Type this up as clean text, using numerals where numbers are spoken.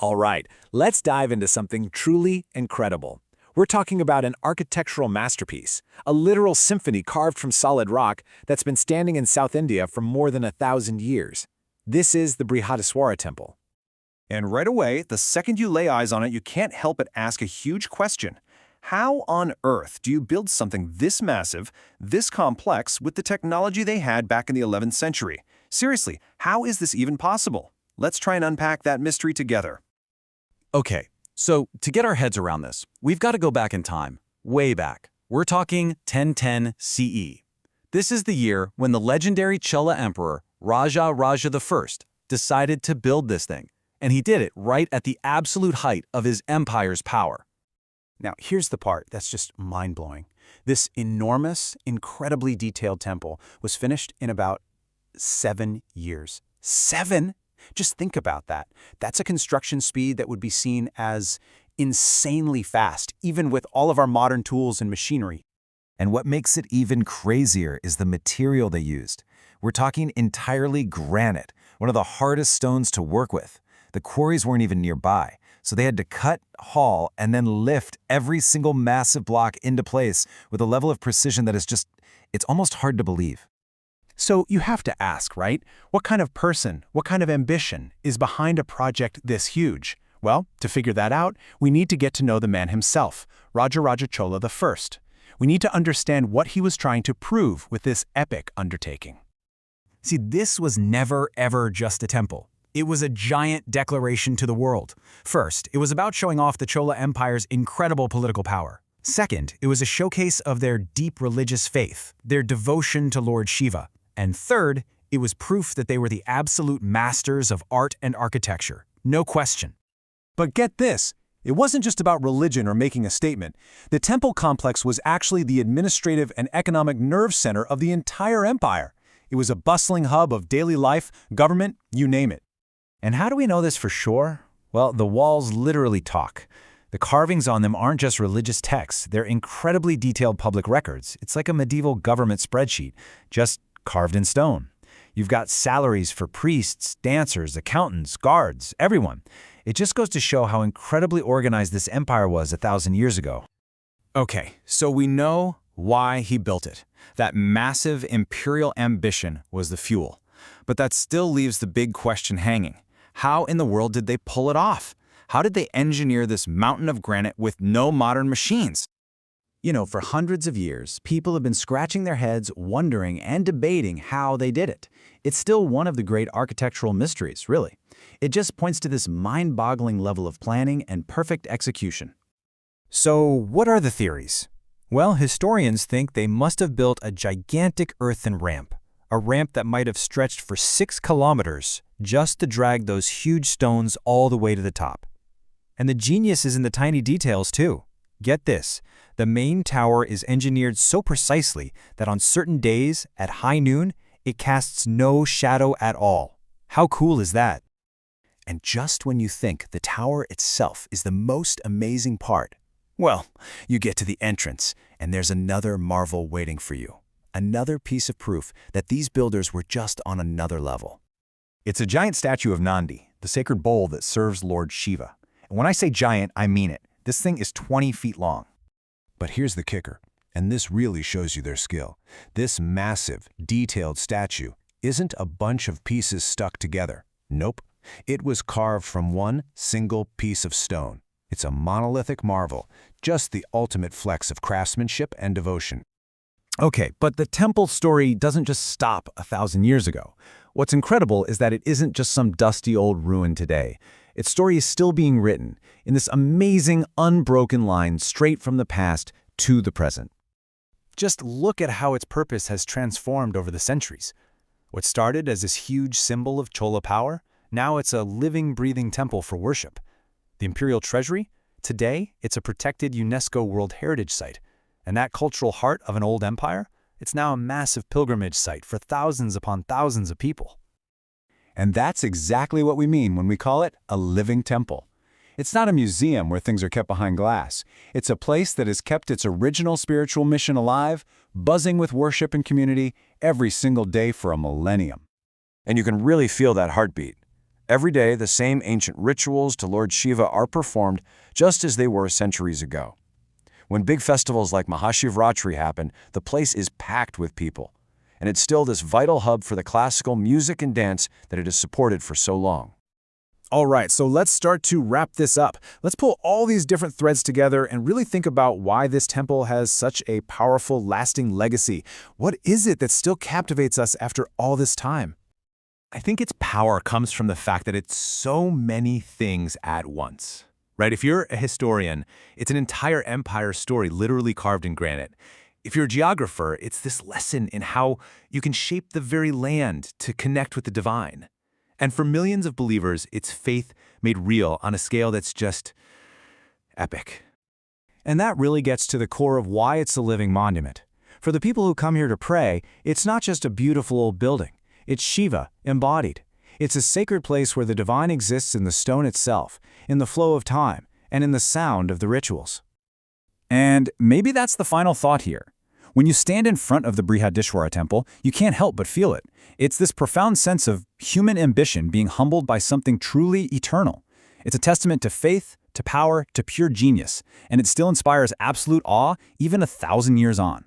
All right, let's dive into something truly incredible. We're talking about an architectural masterpiece, a literal symphony carved from solid rock that's been standing in South India for more than 1,000 years. This is the Brihadeeswara Temple. And right away, the second you lay eyes on it, you can't help but ask a huge question. How on earth do you build something this massive, this complex, with the technology they had back in the 11th century? Seriously, how is this even possible? Let's try and unpack that mystery together. Okay, so to get our heads around this, we've got to go back in time, way back. We're talking 1010 CE. This is the year when the legendary Chola Emperor, Raja I, decided to build this thing. And he did it right at the absolute height of his empire's power. Now, here's the part that's just mind-blowing. This enormous, incredibly detailed temple was finished in about 7 years. 7? Just think about that. That's a construction speed that would be seen as insanely fast, even with all of our modern tools and machinery. And what makes it even crazier is the material they used. We're talking entirely granite, one of the hardest stones to work with. The quarries weren't even nearby, so they had to cut, haul, and then lift every single massive block into place with a level of precision that is it's almost hard to believe. So you have to ask, right? What kind of person, what kind of ambition is behind a project this huge? Well, to figure that out, we need to get to know the man himself, Raja Chola I. We need to understand what he was trying to prove with this epic undertaking. See, this was never, ever just a temple. It was a giant declaration to the world. First, it was about showing off the Chola Empire's incredible political power. Second, it was a showcase of their deep religious faith, their devotion to Lord Shiva. And third, it was proof that they were the absolute masters of art and architecture. No question. But get this, it wasn't just about religion or making a statement. The temple complex was actually the administrative and economic nerve center of the entire empire. It was a bustling hub of daily life, government, you name it. And how do we know this for sure? Well, the walls literally talk. The carvings on them aren't just religious texts, they're incredibly detailed public records. It's like a medieval government spreadsheet, just carved in stone. You've got salaries for priests, dancers, accountants, guards, everyone. It just goes to show how incredibly organized this empire was 1,000 years ago. Okay, so we know why he built it. That massive imperial ambition was the fuel. But that still leaves the big question hanging. How in the world did they pull it off? How did they engineer this mountain of granite with no modern machines? You know, for hundreds of years, people have been scratching their heads, wondering and debating how they did it. It's still one of the great architectural mysteries, really. It just points to this mind-boggling level of planning and perfect execution. So, what are the theories? Well, historians think they must have built a gigantic earthen ramp, a ramp that might have stretched for 6 kilometers just to drag those huge stones all the way to the top. And the genius is in the tiny details, too. Get this, the main tower is engineered so precisely that on certain days, at high noon, it casts no shadow at all. How cool is that? And just when you think the tower itself is the most amazing part, well, you get to the entrance, and there's another marvel waiting for you. Another piece of proof that these builders were just on another level. It's a giant statue of Nandi, the sacred bull that serves Lord Shiva. And when I say giant, I mean it. This thing is 20 feet long. But here's the kicker, and this really shows you their skill. This massive, detailed statue isn't a bunch of pieces stuck together. Nope. It was carved from one single piece of stone. It's a monolithic marvel, just the ultimate flex of craftsmanship and devotion. Okay, but the temple story doesn't just stop 1,000 years ago. What's incredible is that it isn't just some dusty old ruin today. Its story is still being written in this amazing, unbroken line straight from the past to the present. Just look at how its purpose has transformed over the centuries. What started as this huge symbol of Chola power, now it's a living, breathing temple for worship. The imperial treasury, today it's a protected UNESCO World Heritage Site. And that cultural heart of an old empire, it's now a massive pilgrimage site for thousands upon thousands of people. And that's exactly what we mean when we call it a living temple. It's not a museum where things are kept behind glass. It's a place that has kept its original spiritual mission alive, buzzing with worship and community every single day for a millennium. And you can really feel that heartbeat. Every day, the same ancient rituals to Lord Shiva are performed just as they were centuries ago. When big festivals like Mahashivratri happen, the place is packed with people. And it's still this vital hub for the classical music and dance that it has supported for so long. All right, so let's start to wrap this up. Let's pull all these different threads together and really think about why this temple has such a powerful, lasting legacy. What is it that still captivates us after all this time? I think its power comes from the fact that it's so many things at once. Right? If you're a historian, it's an entire empire story literally carved in granite. If you're a geographer, it's this lesson in how you can shape the very land to connect with the divine. And for millions of believers, it's faith made real on a scale that's just epic. And that really gets to the core of why it's a living monument. For the people who come here to pray, it's not just a beautiful old building. It's Shiva, embodied. It's a sacred place where the divine exists in the stone itself, in the flow of time, and in the sound of the rituals. And maybe that's the final thought here. When you stand in front of the Brihadeeswara Temple, you can't help but feel it. It's this profound sense of human ambition being humbled by something truly eternal. It's a testament to faith, to power, to pure genius, and it still inspires absolute awe even 1,000 years on.